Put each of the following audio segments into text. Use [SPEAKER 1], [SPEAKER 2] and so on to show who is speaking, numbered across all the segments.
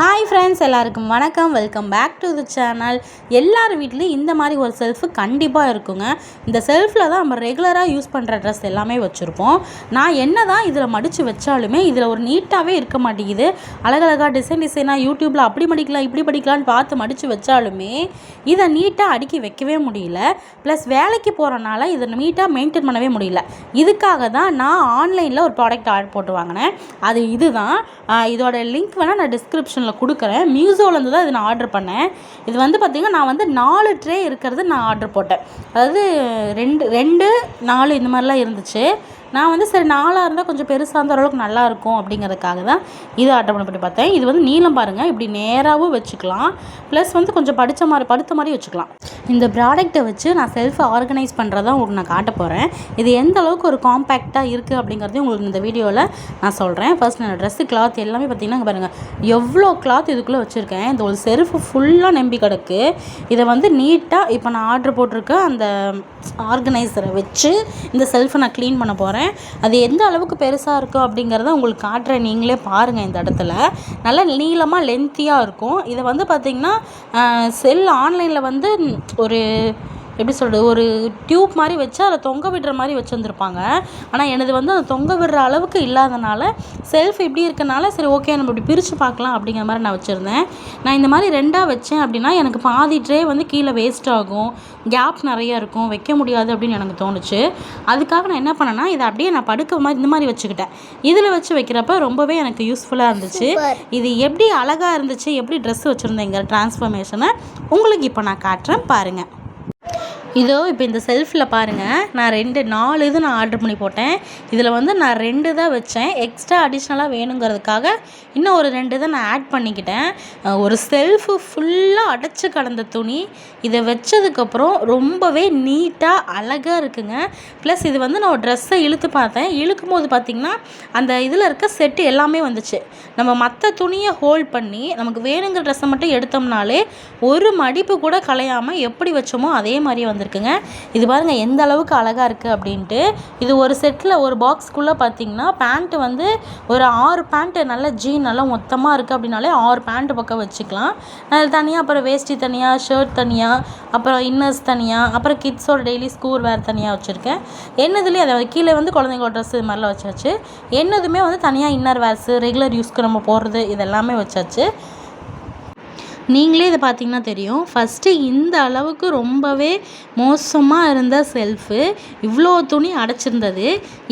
[SPEAKER 1] Hi friends, எல்லாருக்கும் வணக்கம். Welcome back to the channel. எல்லார் வீட்லேயும் இந்த மாதிரி ஒரு செல்ஃபு கண்டிப்பாக இருக்குங்க. இந்த செல்ஃபில் தான் நம்ம ரெகுலராக யூஸ் பண்ணுற ட்ரெஸ் எல்லாமே வச்சுருப்போம். நான் என்ன தான் இதில் மடித்து வச்சாலுமே இதில் ஒரு நீட்டாகவே இருக்க மாட்டேங்குது. அழகழகாக டிசைனாக யூடியூப்பில் அப்படி மடிக்கலாம் இப்படி படிக்கலான்னு பார்த்து மடித்து வச்சாலுமே இதை நீட்டாக அடுக்கி வைக்கவே முடியல. ப்ளஸ் வேலைக்கு போகிறனால இதை நீட்டாக மெயின்டைன் பண்ணவே முடியல. இதுக்காக தான் நான் ஆன்லைனில் ஒரு ப்ராடக்ட் ஆர்டர் போட்டு வாங்கினேன். அது இதுதான். இதோட லிங்க் வேணால் நான் டிஸ்கிரிப்ஷனில் கொடுக்குறேன். மீஷோலேருந்து தான் இது நான் ஆர்டர் பண்ணேன். இது வந்து பார்த்திங்கன்னா நான் வந்து 4 ட்ரே இருக்கிறது நான் ஆர்டர் போட்டேன். அதாவது 2 4 இந்த மாதிரிலாம் இருந்துச்சு. நான் வந்து சரி 4ஆக இருந்தால் கொஞ்சம் பெருசாக இருந்த அளவுக்கு நல்லாயிருக்கும் அப்படிங்கிறதுக்காக தான் இதை ஆர்டர் பண்ணி பார்த்தேன். இது வந்து நீளம் பாருங்கள், இப்படி நேராகவும் வச்சுக்கலாம், ப்ளஸ் வந்து கொஞ்சம் படுத்த மாதிரி வச்சுக்கலாம். இந்த ப்ராடக்ட்டை வச்சு நான் செல்ஃபை ஆர்கனைஸ் பண்ணுறதா உங்களுக்கு நான் காட்ட போகிறேன். இது எந்த அளவுக்கு ஒரு காம்பேக்டாக இருக்குது அப்படிங்கிறதையும் உங்களுக்கு இந்த வீடியோவில் நான் சொல்கிறேன். ஃபர்ஸ்ட் நான் ட்ரெஸ்ஸு கிளாத் எல்லாமே பார்த்திங்கன்னா பாருங்கள் எவ்வளோ கிளாத் இதுக்குள்ளே வச்சுருக்கேன். இந்த ஒரு செல்ஃபு ஃபுல்லாக நம்பி கிடக்கு. இதை வந்து நீட்டாக இப்போ நான் ஆர்டர் போட்டிருக்க அந்த ஆர்கனைசரை வச்சு இந்த செல்ஃபை நான் க்ளீன் பண்ண போகிறேன். அது எந்த அளவுக்கு பெருசாக இருக்கும் அப்படிங்கிறத உங்களுக்கு காட்டுறேன். நீங்களே பாருங்கள். இந்த இடத்துல நல்லா நீளமாக லென்த்தியாக இருக்கும். இதை வந்து பார்த்திங்கன்னா ஆன்லைனில் வந்து ஒரு எப்படி சொல்கிறது, ஒரு டியூப் மாதிரி வச்சு அதில் தொங்க விடுற மாதிரி வச்சுருந்துருப்பாங்க. ஆனால் எனது வந்து அந்த தொங்க விடுற அளவுக்கு இல்லாதனால செல்ஃப் இப்படி இருக்கனால சரி ஓகே நம்ம இப்படி பிரித்து பார்க்கலாம் அப்படிங்கிற மாதிரி நான் வச்சுருந்தேன். நான் இந்த மாதிரி 2ஆக வச்சேன் அப்படின்னா எனக்கு பாதி ட்ரே வந்து கீழே வேஸ்ட் ஆகும், கேப் நிறையா இருக்கும், வைக்க முடியாது அப்படின்னு எனக்கு தோணுச்சு. அதுக்காக நான் என்ன பண்ணேன்னா இதை அப்படியே நான் படுக்க மாதிரி இந்த மாதிரி வச்சுக்கிட்டேன். இதில் வச்சு வைக்கிறப்ப ரொம்பவே எனக்கு யூஸ்ஃபுல்லாக இருந்துச்சு. இது எப்படி அழகாக இருந்துச்சு, எப்படி ட்ரெஸ் வச்சுருந்தேங்கிற ட்ரான்ஸ்ஃபர்மேஷனை உங்களுக்கு இப்போ நான் காட்டுறேன் பாருங்கள். இதோ இப்போ இந்த செல்ஃபில் பாருங்கள், நான் 4 இது நான் ஆர்டர் பண்ணி போட்டேன். இதில் வந்து நான் 2 தான் வச்சேன். எக்ஸ்ட்ரா அடிஷ்னலாக வேணுங்கிறதுக்காக இன்னும் ஒரு 2 தான் நான் ஆட் பண்ணிக்கிட்டேன். ஒரு செல்ஃபு ஃபுல்லாக அடைச்சி கடந்த துணி இதை வச்சதுக்கப்புறம் ரொம்பவே நீட்டாக அழகாக இருக்குங்க. ப்ளஸ் இது வந்து நான் ஒரு ட்ரெஸ்ஸை இழுத்து பார்த்தேன். இழுக்கும் போது பார்த்திங்கன்னா அந்த இதில் இருக்க செட்டு எல்லாமே வந்துச்சு. நம்ம மற்ற துணியை ஹோல்ட் பண்ணி நமக்கு வேணுங்கிற ட்ரெஸ்ஸை மட்டும் எடுத்தோம்னாலே ஒரு மடிப்பு கூட கலையாமல் எப்படி வச்சோமோ அதே மாதிரியே வந்துருக்குங்க. இது பாருங்கள் எந்த அளவுக்கு அழகாக இருக்குது அப்படின்ட்டு. இது ஒரு செட்டில் ஒரு பாக்ஸ்க்குள்ளே பார்த்திங்கன்னா பேண்ட்டு வந்து ஒரு 6 பேண்ட்டு நல்ல ஜீன் நல்லா மொத்தமாக இருக்குது அப்படின்னாலே 6 பேண்ட்டு பக்கம் வச்சுக்கலாம். அது தனியாக, அப்புறம் வேஷ்டி தனியாக, ஷர்ட் தனியாக, அப்புறம் இன்னர்ஸ் தனியாக, அப்புறம் கிட்ஸோட டெய்லி ஸ்கூல் வேர் தனியாக வச்சுருக்கேன். என்னதுலேயே அதை கீழே வந்து குழந்தைங்களோட ட்ரெஸ் இது மாதிரிலாம் வச்சாச்சு. என்னதுமே வந்து தனியாக இன்னர் வேர்ஸு ரெகுலர் யூஸ்க்கு நம்ம போடுறது இதெல்லாமே வச்சாச்சு. நீங்களே இதை பார்த்திங்கன்னா தெரியும். ஃபஸ்ட்டு இந்த அளவுக்கு ரொம்பவே மோசமாக இருந்த செல்ஃபு இவ்வளோ துணி அடைச்சிருந்தது.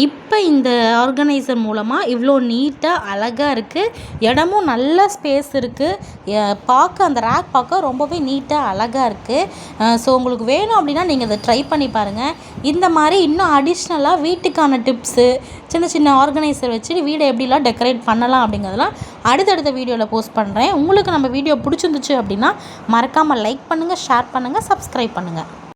[SPEAKER 1] இப்போ இந்த ஆர்கனைசர் மூலமாக இவ்வளோ நீட்டாக அழகாக இருக்குது. இடமும் நல்ல ஸ்பேஸ் இருக்குது. பார்க்க அந்த ரேக் பார்க்க ரொம்பவே நீட்டாக அழகாக இருக்குது. ஸோ உங்களுக்கு வேணும் அப்படின்னா நீங்கள் இதை ட்ரை பண்ணி பாருங்கள். இந்த மாதிரி இன்னும் அடிஷ்னலாக வீட்டுக்கான டிப்ஸு, சின்ன ஆர்கனைசர் வச்சு வீடை எப்படிலாம் டெக்கரேட் பண்ணலாம் அப்படிங்கிறதெல்லாம் அடுத்தடுத்த வீடியோவில் போஸ்ட் பண்ணுறேன். உங்களுக்கு நம்ம வீடியோ பிடிச்சிருந்துச்சு அப்படின்னா மறக்காமல் லைக் பண்ணுங்கள், ஷேர் பண்ணுங்கள், சப்ஸ்கிரைப் பண்ணுங்கள்.